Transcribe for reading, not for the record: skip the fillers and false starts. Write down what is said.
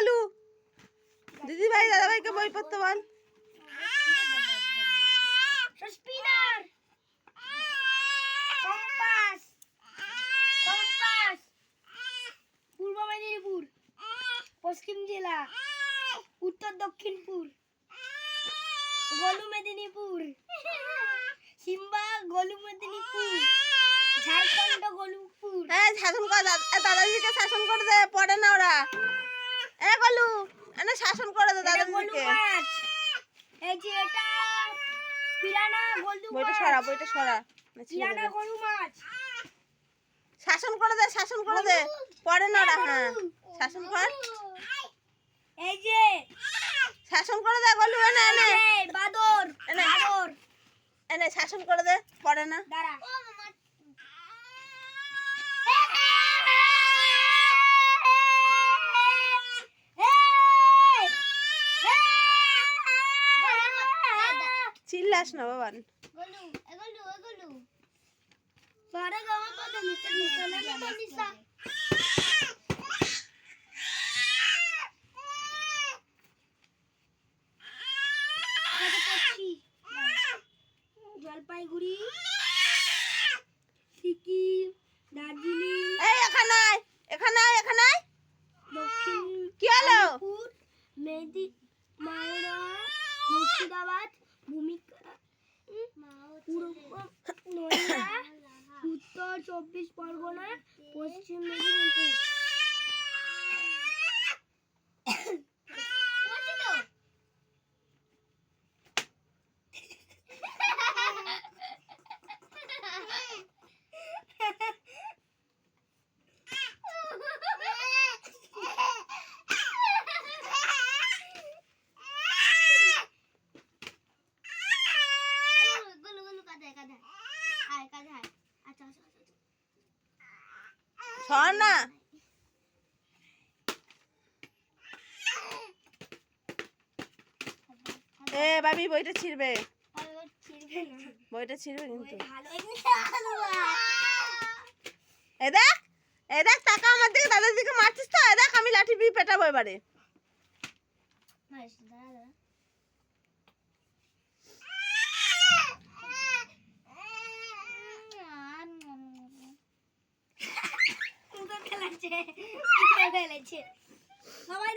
গলু দিদি ভাই দাদা ভাইকে বই পড়তে বল। স্পিনার, কম্পাস, কম্পাস, পূর্ব মেদিনীপুর, পশ্চিম জেলা, উত্তর দক্ষিণপুর, গলু মেদিনীপুর, সিম্বা গলু মেদিনীপুর, ঝাড়খণ্ড গলুপুর। হ্যাঁ শাসন কর দাদাজিকে শাসন করে দে, পড়ে না ওরা। গলু এনে শাসন করে দে দাদাজিকে। এই যে এটা পিরানা গলু মাছ। বইটা সরা পিরানা গলু মাছ। শাসন করে দে পড়ে না ওরা। হ্যাঁ শাসন কর, এই যে শাসন করে দে গলু। এনে বাদর, বাদর এনে শাসন করে দে, পড়ে না। দাঁড়া। চিল্লাস না বাবান। গলু এগলু এগলু সারা গাওয়া তো নিচে নিচে না নিচে জলপাইগুড়ি, সিকিম, দার্জিলিং, এখানে দক্ষিণ কি হলো? মালদা, মুর্শিদাবাদ, ভূমিকা, নদিয়া, উত্তর 24 পরগনা, পশ্চিম মেদিনীপুর। সর না। ভাবি বইটা ছিড়বে, বইটা ছিড়বে কিন্তু। দেখ টাকা আমার দিকে দাদার দিকে মারছিস তো। দেখ আমি লাঠি দিয়ে পেটাবো এবারে। সবাই